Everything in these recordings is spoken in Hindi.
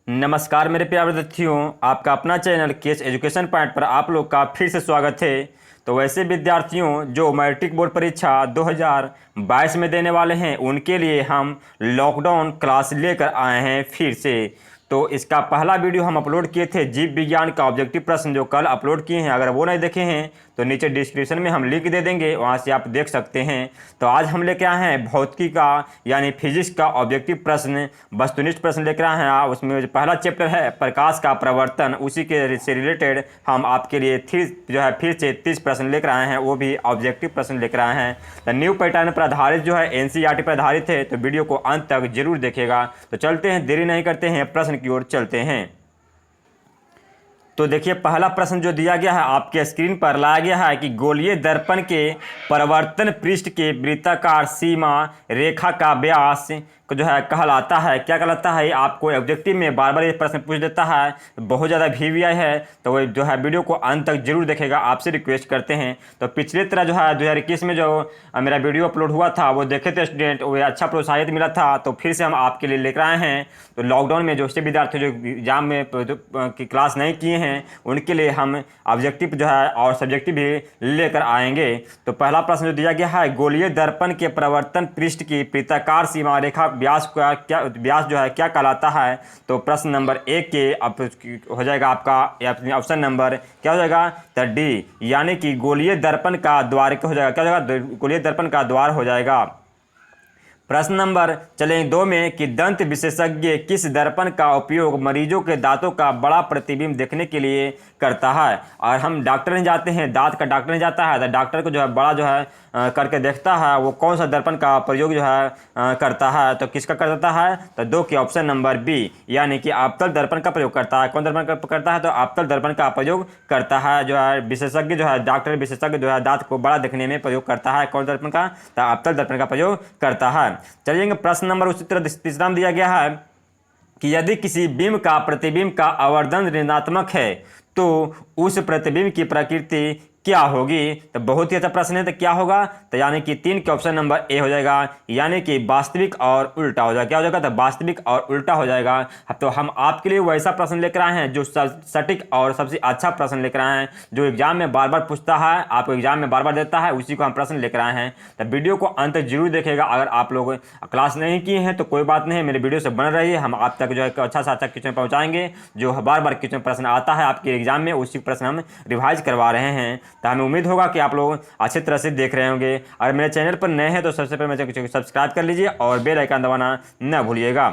नमस्कार मेरे प्यारे विद्यार्थियों, आपका अपना चैनल केस एजुकेशन पॉइंट पर आप लोग का फिर से स्वागत है। तो वैसे विद्यार्थियों जो मैट्रिक बोर्ड परीक्षा 2022 में देने वाले हैं उनके लिए हम लॉकडाउन क्लास लेकर आए हैं फिर से। तो इसका पहला वीडियो हम अपलोड किए थे जीव विज्ञान का ऑब्जेक्टिव प्रश्न, जो कल अपलोड किए हैं। अगर वो नहीं देखे हैं तो नीचे डिस्क्रिप्शन में हम लिंक दे देंगे, वहाँ से आप देख सकते हैं। तो आज हम लेकर आए हैं भौतिकी का यानी फिजिक्स का ऑब्जेक्टिव प्रश्न, वस्तुनिष्ठ प्रश्न लेकर आए हैं। उसमें जो पहला चैप्टर है प्रकाश का प्रवर्तन, उसी के से रिलेटेड हम आपके लिए फिर से 30 प्रश्न लेकर आए हैं, वो भी ऑब्जेक्टिव प्रश्न लेकर आए हैं। तो न्यू पैटर्न पर आधारित जो है एनसीईआरटी पर आधारित है, तो वीडियो को अंत तक जरूर देखेगा। तो चलते हैं, देरी नहीं करते हैं, प्रश्न की ओर चलते हैं। तो देखिए पहला प्रश्न जो दिया गया है आपके स्क्रीन पर लाया गया है कि गोलीय दर्पण के परावर्तन पृष्ठ के वृत्ताकार सीमा रेखा का व्यास को जो है कहलाता है, क्या कहलाता है। आपको ऑब्जेक्टिव में बार बार ये प्रश्न पूछ देता है, बहुत ज़्यादा वीवीआई है, तो वो जो है वीडियो को अंत तक जरूर देखेगा, आपसे रिक्वेस्ट करते हैं। तो पिछले तरह जो है 2021 में जो मेरा वीडियो अपलोड हुआ था वो देखे थे स्टूडेंट, वो अच्छा प्रोत्साहित मिला था। तो फिर से हम आपके लिए लेकर आए हैं। तो लॉकडाउन में जो से विद्यार्थी जो एग्जाम में की क्लास नहीं किए हैं उनके लिए हम ऑब्जेक्टिव जो है और सब्जेक्टिव भी लेकर आएंगे। तो पहला प्रश्न जो दिया गया है, गोलीय दर्पण के परावर्तन पृष्ठ की वृत्ताकार सीमा रेखा व्यास का क्या व्यास जो है क्या कहलाता है। तो प्रश्न नंबर 1 के हो जाएगा आपका ऑप्शन नंबर क्या हो जाएगा, तो डी, यानी कि गोलीय दर्पण का द्वार हो जाएगा, क्या हो जाएगा, गोलीय दर्पण का द्वार हो जाएगा। प्रश्न नंबर चलें 2 में कि दंत विशेषज्ञ किस दर्पण का उपयोग मरीजों के दांतों का बड़ा प्रतिबिंब देखने के लिए करता है। और हम डॉक्टर नहीं जाते हैं, दांत का डॉक्टर नहीं जाता है, तो डॉक्टर को जो है बड़ा जो है करके देखता है, वो कौन सा दर्पण का प्रयोग जो है करता है। तो किसका करता है, तो 2 के ऑप्शन नंबर बी, यानी कि आपतल दर्पण का प्रयोग करता है। कौन दर्पण का करता है, तो आपतल दर्पण का प्रयोग करता है। जो है विशेषज्ञ जो है डॉक्टर विशेषज्ञ जो है दांत को बड़ा देखने में प्रयोग करता है, कौन दर्पण का, तो आपतल दर्पण का प्रयोग करता है। चलिए प्रश्न नंबर उसी तरह तीसरा में दिया गया है कि यदि किसी बिंब का प्रतिबिंब का आवर्धन ऋणात्मक है तो उस प्रतिबिंब की प्रकृति क्या होगी। तो बहुत ही अच्छा प्रश्न है, तो क्या होगा, तो यानी कि 3 के ऑप्शन नंबर ए हो जाएगा, यानी कि वास्तविक और उल्टा हो जाएगा। क्या हो जाएगा, तो वास्तविक और उल्टा हो जाएगा। तो हम आपके लिए वैसा प्रश्न लेकर आए हैं जो सटीक और सबसे अच्छा प्रश्न लेकर आए हैं, जो एग्जाम में बार बार पूछता है, आपको एग्जाम में बार बार देता है, उसी को हम प्रश्न लेकर आए हैं। तो वीडियो को अंत तक जरूर देखेगा। अगर आप लोग क्लास नहीं किए हैं तो कोई बात नहीं, मेरे वीडियो से बन रही है, हम आप तक जो है अच्छा से अच्छा क्वेश्चन पहुँचाएंगे। जो बार बार क्वेश्चन प्रश्न आता है आपके एग्जाम में, उसी प्रश्न हम रिवाइज करवा रहे हैं। तो हमें उम्मीद होगा कि आप लोग अच्छी तरह से देख रहे होंगे। अगर मेरे चैनल पर नए हैं तो सबसे पहले मेरे चैनल को सब्सक्राइब कर लीजिए और बेल आइकन दबाना न भूलिएगा।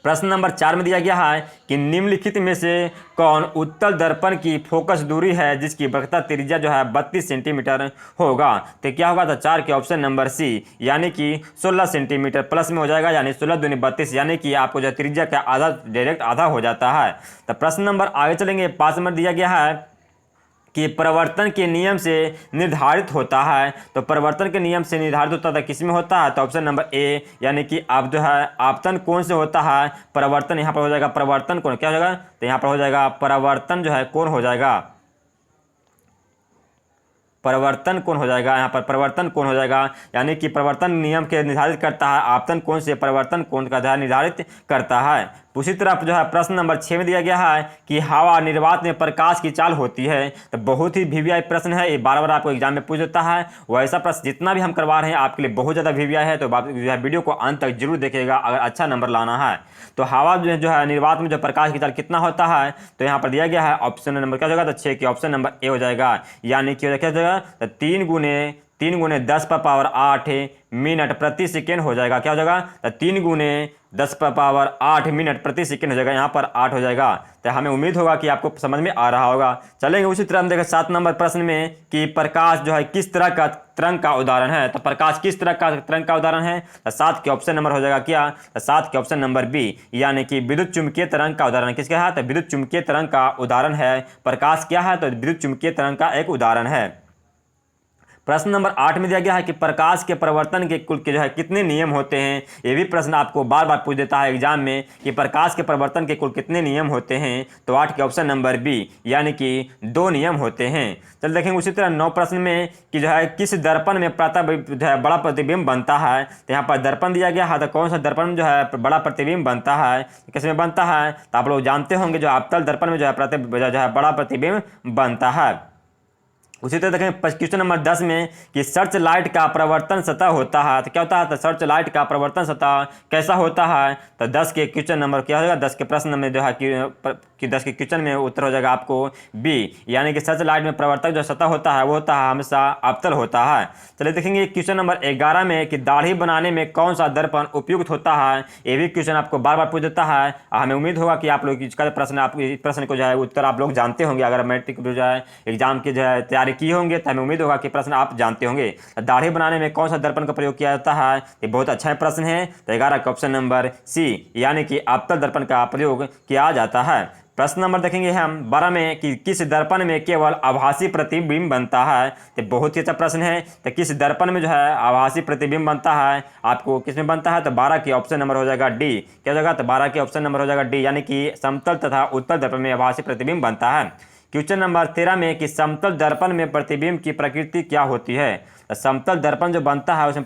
प्रश्न नंबर 4 में दिया गया है कि निम्नलिखित में से कौन उत्तल दर्पण की फोकस दूरी है जिसकी वक्रता त्रिज्या जो है 32 सेंटीमीटर होगा। तो क्या होगा, तो 4 के ऑप्शन नंबर सी, यानी कि 16 सेंटीमीटर प्लस में हो जाएगा, यानी 16 दूनी 32, यानी कि आपको जो त्रिज्या का आधा डायरेक्ट आधा हो जाता है। तो प्रश्न नंबर आगे चलेंगे, 5 नंबर दिया गया है कि परिवर्तन के नियम से निर्धारित होता है। तो परिवर्तन के नियम से निर्धारित होता था किस में होता है, तो ऑप्शन नंबर ए, यानी कि आप जो है आपतन कोण से होता है परिवर्तन। यहाँ पर हो जाएगा परिवर्तन कोण, क्या हो जाएगा, तो यहाँ पर हो जाएगा परिवर्तन जो है कोण हो जाएगा, परिवर्तन कोण हो जाएगा। यहाँ पर परिवर्तन कोण हो जाएगा, यानी कि परिवर्तन नियम के निर्धारित करता है, आपतन कोण से परिवर्तन कोण का निर्धारित करता है। उसी तरह जो है प्रश्न नंबर 6 में दिया गया है कि हवा निर्वात में प्रकाश की चाल होती है। तो बहुत ही वीवीआई प्रश्न है, ये बार बार आपको एग्जाम में पूछ देता है। वैसा प्रश्न जितना भी हम करवा रहे हैं आपके लिए बहुत ज़्यादा वीवीआई है, तो वीडियो को अंत तक जरूर देखिएगा अगर अच्छा नंबर लाना है। तो हवा जो है निर्वात में जो प्रकाश की चाल कितना होता है, तो यहाँ पर दिया गया है ऑप्शन नंबर क्या हो जाएगा, तो 6 के ऑप्शन नंबर ए हो जाएगा, यानी कि क्या हो जाएगा, तो 3 गुने 10⁸ मिनट प्रति सेकेंड हो जाएगा। क्या हो जाएगा, तो 3 गुने 10⁸ मिनट प्रति सेकेंड हो जाएगा, यहाँ पर 8 हो जाएगा। तो हमें उम्मीद होगा कि आपको समझ में आ रहा होगा। चलेंगे उसी तरह हम देखें 7 नंबर प्रश्न में कि प्रकाश जो है किस तरह का तरंग का उदाहरण है। तो प्रकाश किस तरह का तरंग का उदाहरण है, तो 7 के ऑप्शन नंबर हो जाएगा क्या, तो 7 के ऑप्शन नंबर बी, यानी कि विद्युत चुंबकीय तरंग का उदाहरण किसका है, तो विद्युत चुंबकीय तरंग का उदाहरण है। प्रकाश क्या है, तो विद्युत चुंबकीय तरंग का एक उदाहरण है। प्रश्न नंबर 8 में दिया गया है कि प्रकाश के परिवर्तन के कुल के जो है कितने नियम होते हैं। ये भी प्रश्न आपको बार बार पूछ देता है एग्जाम में कि प्रकाश के परिवर्तन के कुल कितने नियम होते हैं। तो 8 के ऑप्शन नंबर बी यानी कि 2 नियम होते हैं। चल देखेंगे उसी तरह 9 प्रश्न में कि जो है किस दर्पण में जो है बड़ा प्रतिबिंब बनता है। तो यहाँ पर दर्पण दिया गया है, तो कौन सा दर्पण में जो है बड़ा प्रतिबिंब बनता है, किसमें बनता है। तो आप लोग जानते होंगे जो अवतल दर्पण में जो है बड़ा प्रतिबिंब बनता है। उसी तरह देखें क्वेश्चन नंबर 10 में कि सर्च लाइट का प्रवर्तन सतह होता है। तो क्या होता है, तो सर्च लाइट का प्रवर्तन सतह कैसा होता है। तो 10 के क्वेश्चन नंबर क्या होगा, 10 के प्रश्न में जो है कि 10 के क्वेश्चन में उत्तर हो जाएगा आपको बी, यानी कि सर्च लाइट में प्रवर्तक जो सतह होता है वो होता है हमेशा अवतल होता है। चलिए देखेंगे क्वेश्चन नंबर 11 में कि दाढ़ी बनाने में कौन सा दर्पण उपयुक्त होता है। ये भी क्वेश्चन आपको बार बार पूछ देता है। हमें उम्मीद होगा कि आप लोग इसका प्रश्न को जो है उत्तर आप लोग जानते होंगे। अगर मैट्रिक जो है एग्जाम की जो है तैयारी किए होंगे तो हमें उम्मीद होगा कि प्रश्न आप जानते होंगे। दाढ़ी बनाने में कौन सा दर्पण का प्रयोग किया जाता है, ये बहुत अच्छा प्रश्न है। तो 11 का ऑप्शन नंबर सी यानी कि अवतल दर्पण का प्रयोग किया जाता है। प्रश्न नंबर देखेंगे हम 12 में कि किस दर्पण में केवल आभासी प्रतिबिंब बनता है। तो बहुत ही अच्छा प्रश्न है। तो किस दर्पण में जो है आभासी प्रतिबिंब बनता है, आपको किस में बनता है। तो 12 की ऑप्शन नंबर हो जाएगा डी। क्या हो जाएगा, तो 12 की ऑप्शन नंबर हो जाएगा डी, यानी कि समतल तथा उत्तल दर्पण में आभासी प्रतिबिंब बनता है। क्वेश्चन नंबर 13 में कि समतल दर्पण में प्रतिबिंब की प्रकृति क्या होती है। समतल दर्पण जो बनता है उसमें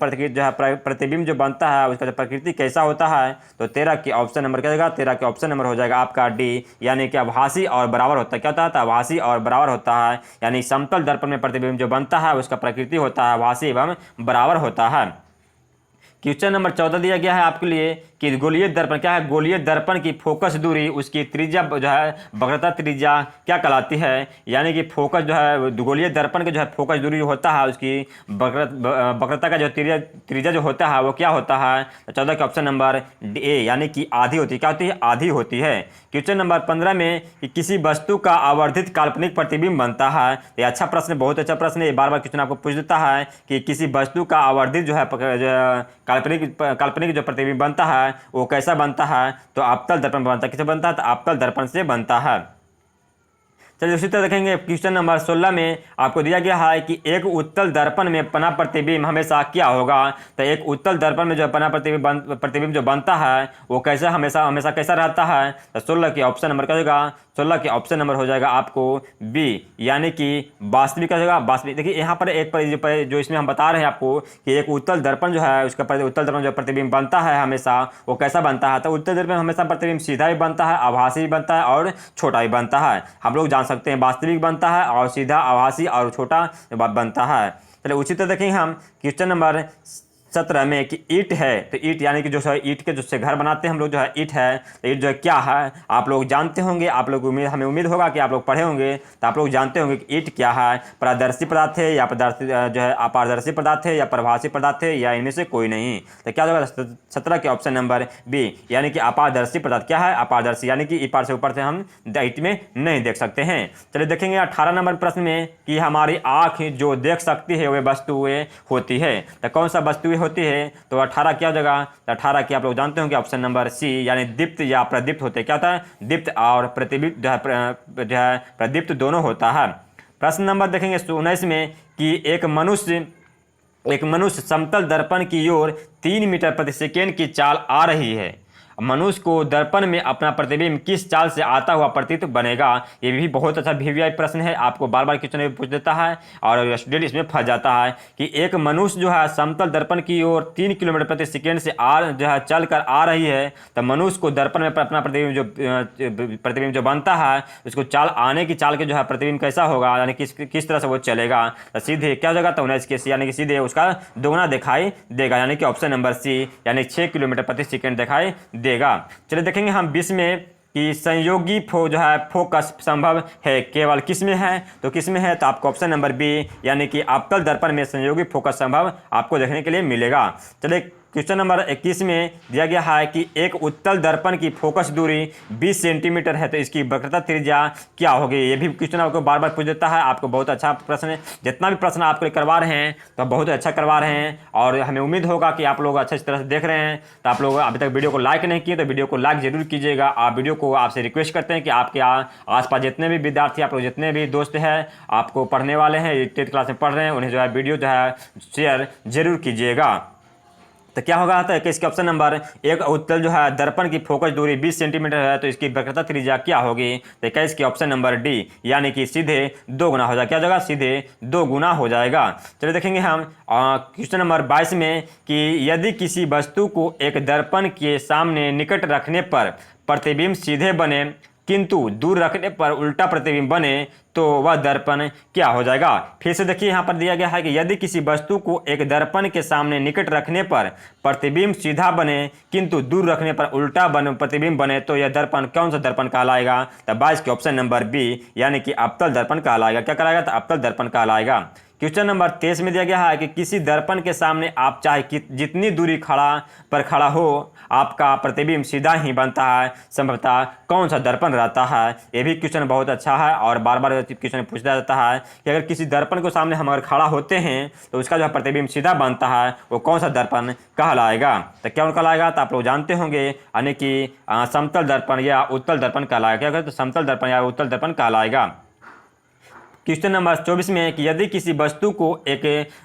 प्रतिबिंब जो बनता है उसका जो प्रकृति कैसा होता है। तो 13 की ऑप्शन नंबर क्या होगा, 13 के ऑप्शन नंबर हो जाएगा आपका डी, यानी कि आभासी और बराबर होता है। क्या होता है, तो आभासी और बराबर होता है, यानी समतल दर्पण में प्रतिबिंब जो बनता है उसका प्रकृति होता है आभासी एवं बराबर होता है। क्वेश्चन नंबर 14 दिया गया है आपके लिए कि गोलीय दर्पण क्या है। गोलीय दर्पण की फोकस दूरी उसकी त्रिज्या जो है वक्रता त्रिज्या क्या कहलाती है, यानी कि फोकस जो है गोलीय दर्पण के जो है फोकस दूरी होता है उसकी वक्रता का जो त्रिज्या जो होता है वो क्या होता है। 14 के ऑप्शन नंबर ए यानी कि आधी होती है। क्या होती है, आधी होती है। क्वेश्चन नंबर 15 में कि किसी वस्तु का आवर्धित काल्पनिक प्रतिबिंब बनता है। ये अच्छा प्रश्न, बहुत अच्छा प्रश्न है। ये बार बार क्वेश्चन आपको पूछ देता है कि किसी वस्तु का आवर्धित जो है काल्पनिक जो प्रतिबिंब बनता है वो कैसा बनता है। तो अवतल दर्पण बनता है। किससे बनता है, तो अवतल दर्पण से बनता है। चलिए उसी तरह देखेंगे क्वेश्चन नंबर 16 में आपको दिया गया है कि एक उत्तल दर्पण में पना प्रतिबिंब हमेशा क्या होगा। तो एक उत्तल दर्पण में जो पना प्रतिबिंब जो बनता है वो कैसा हमेशा कैसा रहता है। तो 16 के ऑप्शन नंबर क्या होगा, 16 के ऑप्शन नंबर हो जाएगा आपको बी, यानी कि वास्तविक क्या होगा, वास्तविक। देखिए यहाँ पर एक जो इसमें हम बता रहे हैं आपको कि एक उत्तल दर्पण जो है उसका उत्तल दर्पण जो प्रतिबिंब बनता है हमेशा वो कैसा बनता है। तो उत्तल दर्पण हमेशा प्रतिबिंब सीधा भी बनता है, आभासी भी बनता है और छोटा भी बनता है। हम लोग जान सकते हैं वास्तविक बनता है और सीधा आभासी और छोटा बनता है। चलिए उसी तरह देखेंगे हम क्वेश्चन नंबर 17 में कि ईंट है। तो ईंट यानी कि जो है ईंट के जो से घर बनाते हैं हम लोग जो है ईंट है। तो ईंट जो है क्या है आप लोग जानते होंगे। आप लोग हमें उम्मीद होगा कि आप लोग पढ़े होंगे। तो आप लोग जानते होंगे कि ईंट क्या है, पारदर्शी पदार्थ है या जो है अपारदर्शी पदार्थ है या प्रभासी पदार्थ है या इनमें से कोई नहीं। तो क्या होगा 17 के ऑप्शन नंबर बी, यानी कि अपारदर्शी पदार्थ। क्या है, अपारदर्शी, यानी कि इपार से ऊपर से हम ईंट में नहीं देख सकते हैं। चलिए देखेंगे 18 नंबर प्रश्न में कि हमारी आँख जो देख सकती है वह वस्तुएं होती है। तो कौन सा वस्तुएं होती है। तो 18 क्या हो जाएगा, 18 की आप लोग जानते होंगे ऑप्शन नंबर सी, यानी दीप्त या प्रदीप्त होते हैं। क्या होता है, दीप्त और प्रतिदीप्त जो है प्रदीप्त दोनों होता है। प्रश्न नंबर देखेंगे 19 में कि एक मनुष्य समतल दर्पण की ओर 3 मीटर प्रति सेकेंड की चाल आ रही है। मनुष्य को दर्पण में अपना प्रतिबिंब किस चाल से आता हुआ प्रतीत बनेगा। ये भी बहुत अच्छा वीवीआई प्रश्न है, आपको बार बार क्वेश्चन पूछ देता है और स्टूडेंट इसमें फंस जाता है कि एक मनुष्य जो है समतल दर्पण की ओर 3 किलोमीटर प्रति सेकेंड से जो है चल कर आ रही है। तो मनुष्य को दर्पण में अपना प्रतिबिंब जो बनता है उसको आने की चाल के जो है प्रतिबिंब कैसा होगा, यानी किस तरह से वो चलेगा। तो सीधे क्या हो जाएगा, तो 19 के यानी कि सीधे उसका दोगुना दिखाई देगा, यानी कि ऑप्शन नंबर सी, यानी 6 किलोमीटर प्रति सेकेंड दिखाई देगा। चलिए देखेंगे हम 20 में कि संयोगी जो है फोकस संभव है केवल किस में है। तो किस में है, तो आपको ऑप्शन नंबर बी, यानी कि अवतल दर्पण में संयोगी फोकस संभव आपको देखने के लिए मिलेगा। चलिए क्वेश्चन नंबर 21 में दिया गया है कि एक उत्तल दर्पण की फोकस दूरी 20 सेंटीमीटर है, तो इसकी वक्रता त्रिज्या क्या होगी। ये भी क्वेश्चन आपको बार बार पूछ देता है। आपको बहुत अच्छा प्रश्न है, जितना भी प्रश्न आपके लिए करवा रहे हैं तो बहुत अच्छा करवा रहे हैं, और हमें उम्मीद होगा कि आप लोग अच्छी तरह से देख रहे हैं। तो आप लोग अभी तक वीडियो को लाइक नहीं किए तो वीडियो को लाइक जरूर कीजिएगा। आप वीडियो को आपसे रिक्वेस्ट करते हैं कि आपके आसपास जितने भी विद्यार्थी, आप लोग जितने भी दोस्त हैं, आपको पढ़ने वाले हैं, 10th क्लास में पढ़ रहे हैं, उन्हें जो है वीडियो जो है शेयर जरूर कीजिएगा। तो क्या होगा तो इसके ऑप्शन नंबर एक, उत्तल जो है दर्पण की फोकस दूरी 20 सेंटीमीटर है, तो इसकी वक्रता त्रिज्या क्या होगी। तो क्या इसकी ऑप्शन नंबर डी, यानी कि सीधे 2 गुना हो जाएगा। क्या हो जाएगा, सीधे 2 गुना हो जाएगा। चलिए देखेंगे हम क्वेश्चन नंबर 22 में कि यदि किसी वस्तु को एक दर्पण के सामने निकट रखने पर प्रतिबिंब सीधे बने किंतु दूर रखने पर उल्टा प्रतिबिंब बने तो वह दर्पण क्या हो जाएगा। फिर से देखिए, यहाँ पर दिया गया है कि यदि किसी वस्तु को एक दर्पण के सामने निकट रखने पर प्रतिबिंब सीधा बने किंतु दूर रखने पर उल्टा प्रतिबिंब बने तो यह दर्पण कौन सा दर्पण कहलाएगा। तो 22 के ऑप्शन नंबर बी, यानी कि अवतल दर्पण कहलाएगा। क्या कहलाएगा, तो अवतल दर्पण कहलाएगा। क्वेश्चन नंबर 23 में दिया गया है कि किसी दर्पण के सामने आप चाहे जितनी दूरी खड़ा हो, आपका प्रतिबिंब सीधा ही बनता है, संभवतः कौन सा दर्पण रहता है। ये भी क्वेश्चन बहुत अच्छा है और बार बार क्वेश्चन पूछा जाता है कि अगर किसी दर्पण को सामने हम अगर खड़ा होते हैं तो उसका जो प्रतिबिंब सीधा बनता है, वो कौन सा दर्पण कहलाएगा। तो क्या कहलाएगा, तो आप लोग जानते होंगे, यानी कि समतल दर्पण या उत्तल दर्पण कहलाएगा। क्या कहते, तो समतल दर्पण या उत्तल दर्पण कहलाएगा। क्वेश्चन नंबर 24 में कि यदि किसी वस्तु को एक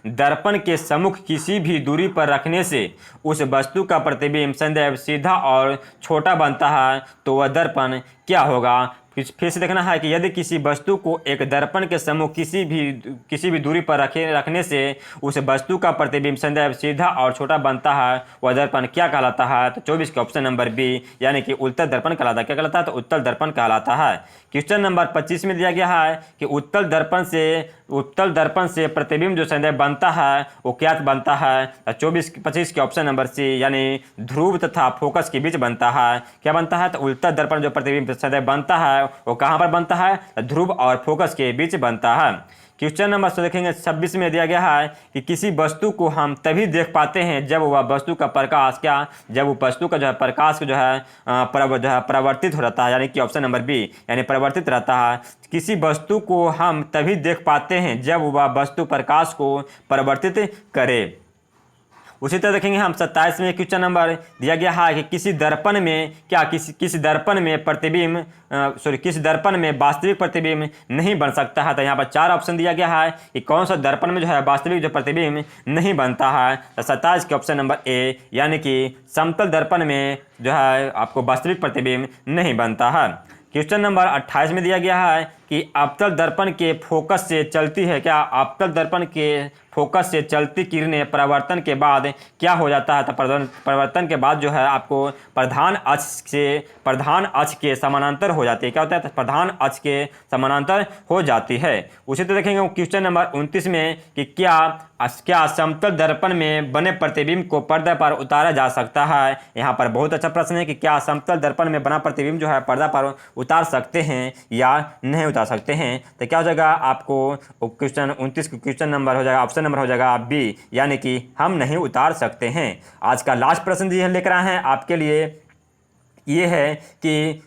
दर्पण के सम्मुख किसी भी दूरी पर रखने से उस वस्तु का प्रतिबिंब सदैव सीधा और छोटा बनता है तो वह दर्पण क्या होगा। फिर से देखना है कि यदि किसी वस्तु को एक दर्पण के सम्मुख किसी भी दूरी पर रखने से उस वस्तु का प्रतिबिंब सदैव सीधा और छोटा बनता है, वह दर्पण क्या कहलाता है। तो 24 के ऑप्शन नंबर बी, यानी कि उत्तल दर्पण कहलाता है। क्या कहलाता है, तो उत्तल दर्पण कहलाता है। क्वेश्चन नंबर 25 में दिया गया है कि उत्तल दर्पण से प्रतिबिंब जो सदैव बनता है वो क्या बनता है। तो 25 के ऑप्शन नंबर सी, यानी ध्रुव तथा फोकस के बीच बनता है। क्या बनता है, तो उत्तल दर्पण जो प्रतिबिंब सदैव बनता है वो कहाँ पर बनता है, ध्रुव और फोकस के बीच बनता है। क्वेश्चन नंबर देखेंगे 26 में दिया गया है कि किसी वस्तु को हम तभी देख पाते हैं जब वह वस्तु का प्रकाश जब वो वस्तु का जो है प्रकाश जो है परिवर्तित हो रहता है, यानी कि ऑप्शन नंबर बी, यानी परिवर्तित रहता है। किसी वस्तु को हम तभी देख पाते हैं जब वह वस्तु प्रकाश को परिवर्तित करे। उसी तरह देखेंगे हम 27 में क्वेश्चन नंबर दिया गया है कि किसी दर्पण में वास्तविक प्रतिबिंब नहीं बन सकता है। तो यहाँ पर 4 ऑप्शन दिया गया है कि कौन सा दर्पण में जो है वास्तविक जो प्रतिबिंब नहीं बनता है। तो 27 के ऑप्शन नंबर ए, यानी कि समतल दर्पण में जो है आपको वास्तविक प्रतिबिंब नहीं बनता है। क्वेश्चन नंबर 28 में दिया गया है कि अवतल दर्पण के फोकस से चलती है क्या। अवतल दर्पण के फोकस से चलती किरणें परावर्तन के बाद क्या हो जाता है। तो परावर्तन के बाद जो है आपको प्रधान अक्ष के समानांतर हो जाती है। क्या होता है, तो प्रधान अक्ष के समानांतर हो जाती है। उसी तरह देखेंगे क्वेश्चन नंबर 29 में कि क्या समतल दर्पण में बने प्रतिबिंब को पर्दा पर उतारा जा सकता है। यहाँ पर बहुत अच्छा प्रश्न है कि क्या समतल दर्पण में बना प्रतिबिंब जो है पर्दा पर उतार सकते हैं या नहीं उतार सकते हैं। तो क्या हो जाएगा, आपको क्वेश्चन 29 क्वेश्चन नंबर हो जाएगा, ऑप्शन नंबर हो जाएगा बी, यानी कि हम नहीं उतार सकते हैं। आज का लास्ट प्रश्न जी हम लेकर आए हैं आपके लिए, ये है कि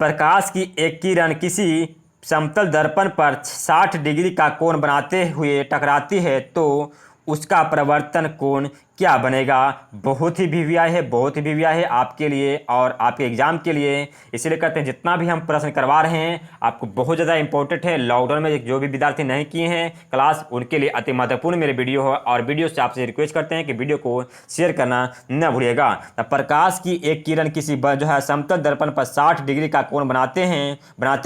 प्रकाश की एक किरण किसी समतल दर्पण पर 60 डिग्री का कोण बनाते हुए टकराती है तो उसका प्रवर्तन कोण क्या बनेगा। बहुत ही वीवीआई है आपके लिए और आपके एग्जाम के लिए, इसलिए कहते हैं जितना भी हम प्रश्न करवा रहे हैं आपको बहुत ज़्यादा इंपॉर्टेंट है। लॉकडाउन में जो भी विद्यार्थी नहीं किए हैं क्लास, उनके लिए अति महत्वपूर्ण मेरे वीडियो है, और वीडियो से आपसे रिक्वेस्ट करते हैं कि वीडियो को शेयर करना न भूलिएगा। तो प्रकाश की एक किरण किसी जो है समतल दर्पण पर 60 डिग्री का कोण बनाते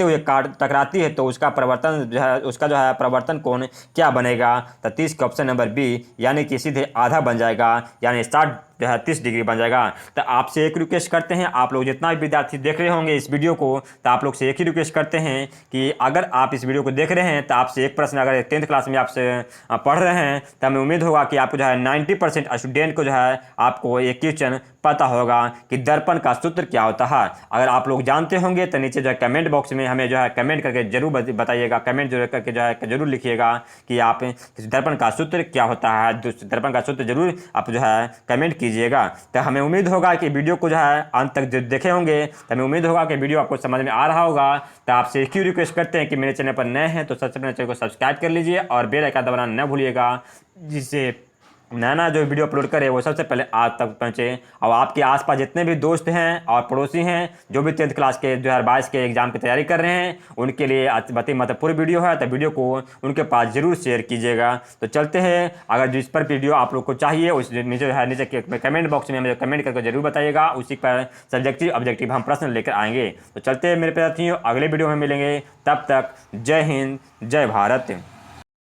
हुए टकराती है तो उसका जो है प्रवर्तन कोण क्या बनेगा। तो 30 का ऑप्शन नंबर बी, यानी कि सीधे आधा बन जाएगा, यानी 30 डिग्री बन जाएगा। तो आपसे एक रिक्वेस्ट करते हैं, आप लोग जितना भी विद्यार्थी देख रहे होंगे इस वीडियो को, तो आप लोग से एक ही रिक्वेस्ट करते हैं कि अगर आप इस वीडियो को देख रहे हैं तो आपसे एक प्रश्न, अगर 10th क्लास में आपसे पढ़ रहे हैं तो हमें उम्मीद होगा कि आपको जो है 90% स्टूडेंट को जो है आपको एक क्वेश्चन पता होगा कि दर्पण का सूत्र क्या होता है। अगर आप लोग जानते होंगे तो नीचे जो है कमेंट बॉक्स में हमें जो है कमेंट करके जरूर बताइएगा, कमेंट जो है करके जो है जरूर लिखिएगा कि आप दर्पण का सूत्र क्या होता है। दर्पण का सूत्र जरूर आप जो है कमेंट कीजिएगा। तो हमें उम्मीद होगा कि वीडियो को जो है अंत तक जो देखे होंगे, तो हमें उम्मीद होगा कि वीडियो आपको समझ में आ रहा होगा। तो आपसे क्यों रिक्वेस्ट करते हैं कि मेरे चैनल पर नए हैं तो सबसे पहले चैनल को सब्सक्राइब कर लीजिए और बेल आइकन दबाना न भूलिएगा, जिससे नया जो वीडियो अपलोड करे वो सबसे पहले आप तक पहुँचे। और आपके आसपास जितने भी दोस्त हैं और पड़ोसी हैं जो भी 10th क्लास के 2022 के एग्जाम की तैयारी कर रहे हैं, उनके लिए अति महत्वपूर्ण वीडियो है, तो वीडियो को उनके पास जरूर शेयर कीजिएगा। तो चलते हैं, अगर जिस पर वीडियो आप लोग को चाहिए उस नीचे कमेंट बॉक्स में मुझे कमेंट करके जरूर बताइएगा, उसी पर सब्जेक्टिव ऑब्जेक्टिव हम प्रश्न लेकर आएंगे। तो चलते हैं मेरे विद्यार्थियों, अगले वीडियो में मिलेंगे, तब तक जय हिंद जय भारत।